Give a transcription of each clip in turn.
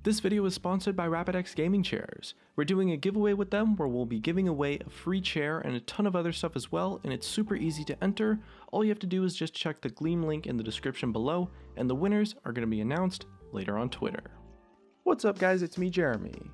This video is sponsored by Riousx gaming chairs. We're doing a giveaway with them where we'll be giving away a free chair and a ton of other stuff as well, and it's super easy to enter. All you have to do is just check the Gleam link in the description below, and the winners are going to be announced later on Twitter. What's up guys, it's me Jeremy.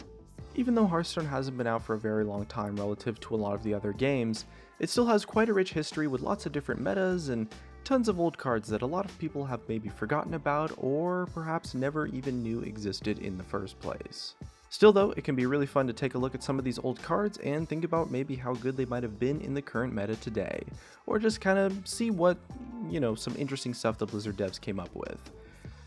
Even though Hearthstone hasn't been out for a very long time relative to a lot of the other games, it still has quite a rich history with lots of different metas and tons of old cards that a lot of people have maybe forgotten about or perhaps never even knew existed in the first place. Still though, it can be really fun to take a look at some of these old cards and think about maybe how good they might have been in the current meta today, or just kind of see what, some interesting stuff the Blizzard devs came up with.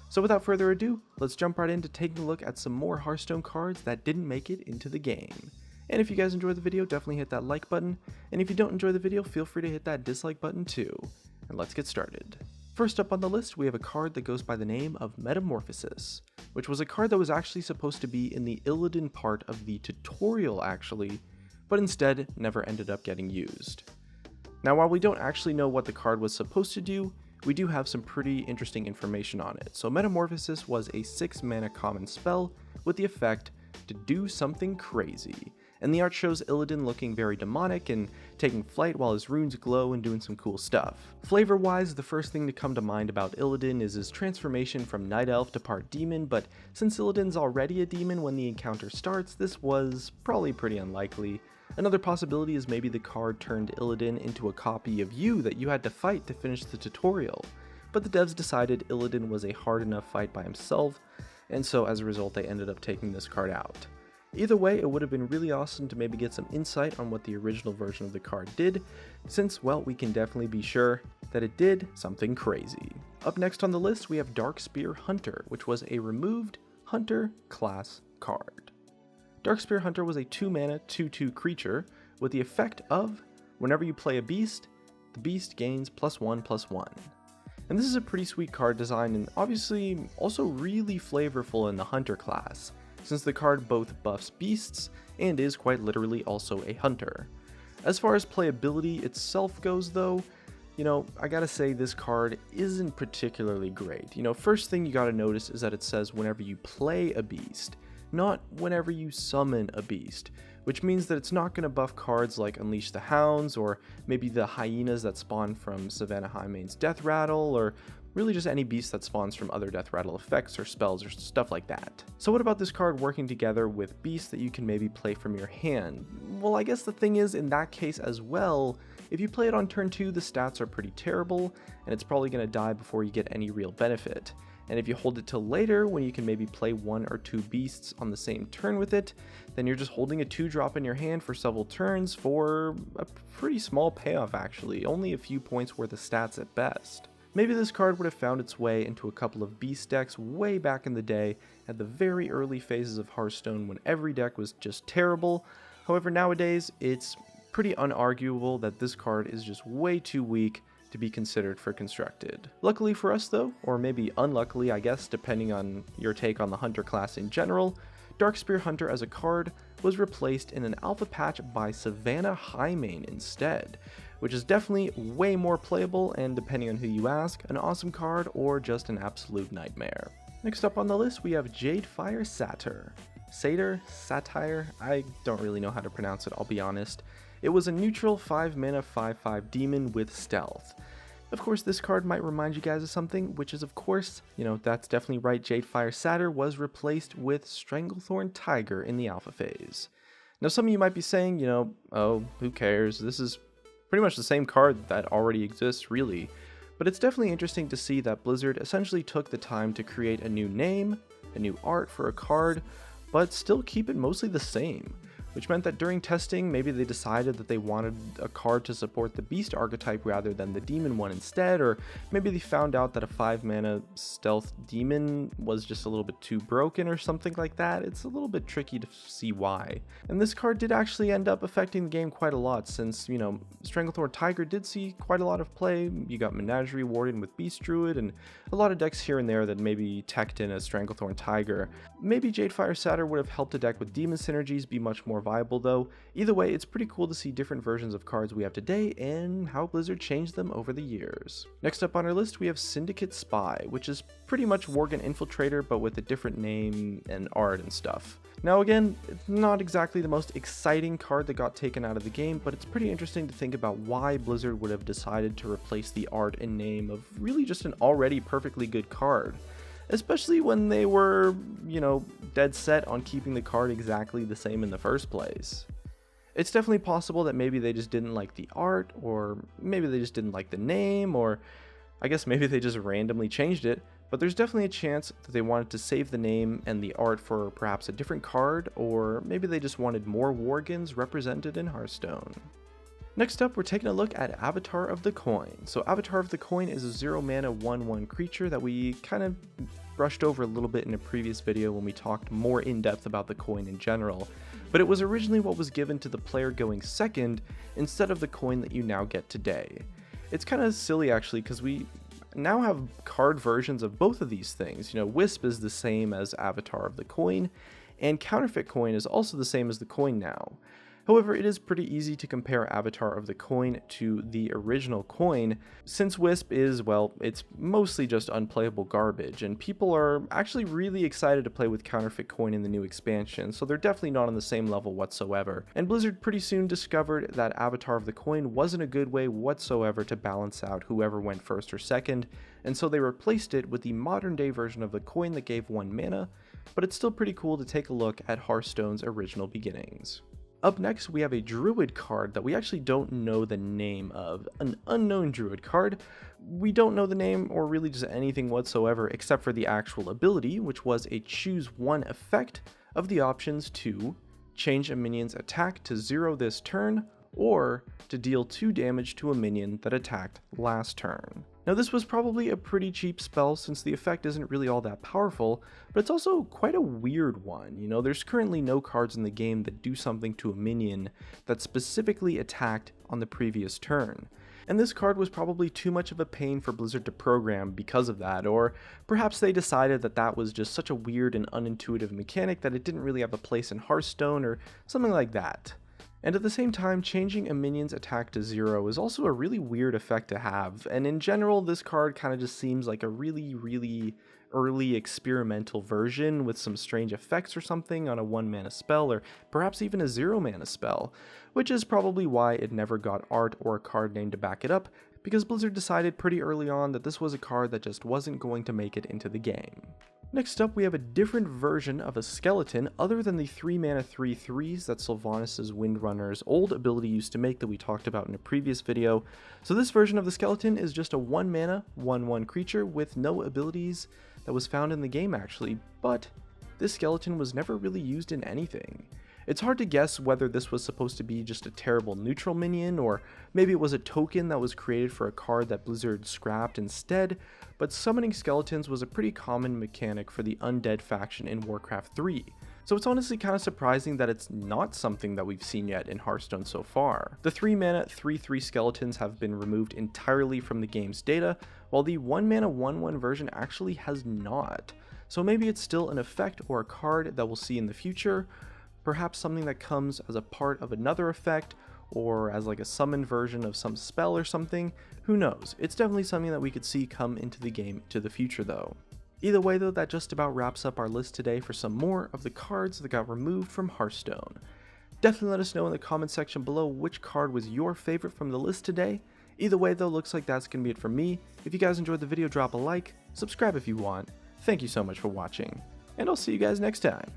So without further ado, let's jump right into taking a look at some more Hearthstone cards that didn't make it into the game. And if you guys enjoyed the video, definitely hit that like button, and if you don't enjoy the video, feel free to hit that dislike button too. And let's get started. First up on the list, we have a card that goes by the name of Metamorphosis, which was a card that was actually supposed to be in the Illidan part of the tutorial actually, but instead never ended up getting used. Now while we don't actually know what the card was supposed to do, we do have some pretty interesting information on it. So Metamorphosis was a 6 mana common spell with the effect to do something crazy. And the art shows Illidan looking very demonic and taking flight while his runes glow and doing some cool stuff. Flavor wise, the first thing to come to mind about Illidan is his transformation from Night Elf to part demon, but since Illidan's already a demon when the encounter starts, this was probably pretty unlikely. Another possibility is maybe the card turned Illidan into a copy of you that you had to fight to finish the tutorial, but the devs decided Illidan was a hard enough fight by himself, and so as a result they ended up taking this card out. Either way, it would have been really awesome to maybe get some insight on what the original version of the card did, since, well, we can definitely be sure that it did something crazy. Up next on the list, we have Darkspear Hunter, which was a removed Hunter class card. Darkspear Hunter was a 2-mana 2/2 creature with the effect of, whenever you play a beast, the beast gains +1/+1. And this is a pretty sweet card design and obviously also really flavorful in the Hunter class, since the card both buffs beasts and is quite literally also a hunter. As far as playability itself goes though, I gotta say this card isn't particularly great. First thing you gotta notice is that it says whenever you play a beast, not whenever you summon a beast, which means that it's not going to buff cards like Unleash the Hounds, or maybe the hyenas that spawn from Savannah Highmane's Death Rattle, or really just any beast that spawns from other Death Rattle effects or spells or stuff like that. So what about this card working together with beasts that you can maybe play from your hand? Well, I guess the thing is, in that case as well, if you play it on turn 2, the stats are pretty terrible, and it's probably going to die before you get any real benefit. And if you hold it till later, when you can maybe play 1 or 2 beasts on the same turn with it, then you're just holding a 2-drop in your hand for several turns for a pretty small payoff actually, only a few points worth of stats at best. Maybe this card would have found its way into a couple of beast decks way back in the day at the very early phases of Hearthstone when every deck was just terrible. However, nowadays it's pretty unarguable that this card is just way too weak to be considered for constructed. Luckily for us though, or maybe unluckily I guess depending on your take on the Hunter class in general, Darkspear Hunter as a card was replaced in an alpha patch by Savannah Himane instead, which is definitely way more playable and, depending on who you ask, an awesome card or just an absolute nightmare. Next up on the list we have Jade Satyr. Satyr? I don't really know how to pronounce it, I'll be honest. It was a neutral 5-mana 5/5 demon with stealth. Of course, this card might remind you guys of something, which is of course, that's definitely right, Jade Satyr was replaced with Stranglethorn Tiger in the alpha phase. Now some of you might be saying, oh, who cares, this is pretty much the same card that already exists really. But it's definitely interesting to see that Blizzard essentially took the time to create a new name, a new art for a card, but still keep it mostly the same. Which meant that during testing, maybe they decided that they wanted a card to support the beast archetype rather than the demon one instead, or maybe they found out that a 5-mana stealth demon was just a little bit too broken or something like that. It's a little bit tricky to see why. And this card did actually end up affecting the game quite a lot since, Stranglethorn Tiger did see quite a lot of play. You got Menagerie Warden with Beast Druid and a lot of decks here and there that maybe teched in as Stranglethorn Tiger. Maybe Jade Satyr would have helped a deck with demon synergies be much more more viable though. Either way, it's pretty cool to see different versions of cards we have today and how Blizzard changed them over the years. Next up on our list we have Syndicate Spy, which is pretty much Worgen Infiltrator but with a different name and art and stuff. Now again, it's not exactly the most exciting card that got taken out of the game, but it's pretty interesting to think about why Blizzard would have decided to replace the art and name of really just an already perfectly good card. Especially when they were, dead set on keeping the card exactly the same in the first place. It's definitely possible that maybe they just didn't like the art, or maybe they just didn't like the name, or I guess maybe they just randomly changed it, but there's definitely a chance that they wanted to save the name and the art for perhaps a different card, or maybe they just wanted more Worgens represented in Hearthstone. Next up, we're taking a look at Avatar of the Coin. So Avatar of the Coin is a 0 mana 1/1 creature that we kind of brushed over a little bit in a previous video when we talked more in depth about the coin in general, but it was originally what was given to the player going second instead of the coin that you now get today. It's kind of silly actually because we now have card versions of both of these things. Wisp is the same as Avatar of the Coin, and Counterfeit Coin is also the same as the coin now. However, it is pretty easy to compare Avatar of the Coin to the original coin, since Wisp is, well, it's mostly just unplayable garbage, and people are actually really excited to play with Counterfeit Coin in the new expansion, so they're definitely not on the same level whatsoever. And Blizzard pretty soon discovered that Avatar of the Coin wasn't a good way whatsoever to balance out whoever went first or second, and so they replaced it with the modern day version of the coin that gave 1 mana, but it's still pretty cool to take a look at Hearthstone's original beginnings. Up next, we have a Druid card that we actually don't know the name of, an unknown Druid card. We don't know the name or really just anything whatsoever except for the actual ability, which was a choose one effect of the options to change a minion's attack to 0 this turn, or to deal 2 damage to a minion that attacked last turn. Now this was probably a pretty cheap spell since the effect isn't really all that powerful, but it's also quite a weird one. There's currently no cards in the game that do something to a minion that specifically attacked on the previous turn. And this card was probably too much of a pain for Blizzard to program because of that, or perhaps they decided that that was just such a weird and unintuitive mechanic that it didn't really have a place in Hearthstone or something like that. And at the same time, changing a minion's attack to 0 is also a really weird effect to have, and in general this card kind of just seems like a really early experimental version with some strange effects or something on a 1 mana spell, or perhaps even a 0 mana spell, which is probably why it never got art or a card name to back it up, because Blizzard decided pretty early on that this was a card that just wasn't going to make it into the game. Next up, we have a different version of a skeleton other than the 3 mana 3/3s that Sylvanas' Windrunner's old ability used to make that we talked about in a previous video. So this version of the skeleton is just a 1 mana 1/1 creature with no abilities that was found in the game actually, but this skeleton was never really used in anything. It's hard to guess whether this was supposed to be just a terrible neutral minion, or maybe it was a token that was created for a card that Blizzard scrapped instead, but summoning skeletons was a pretty common mechanic for the undead faction in Warcraft 3, so it's honestly kind of surprising that it's not something that we've seen yet in Hearthstone so far. The 3 mana 3/3 skeletons have been removed entirely from the game's data, while the 1 mana 1/1 version actually has not, so maybe it's still an effect or a card that we'll see in the future, perhaps something that comes as a part of another effect, or as like a summoned version of some spell or something. Who knows? It's definitely something that we could see come into the game to the future though. Either way though, that just about wraps up our list today for some more of the cards that got removed from Hearthstone. Definitely let us know in the comment section below which card was your favorite from the list today. Either way though, looks like that's going to be it from me. If you guys enjoyed the video, drop a like, subscribe if you want. Thank you so much for watching, and I'll see you guys next time.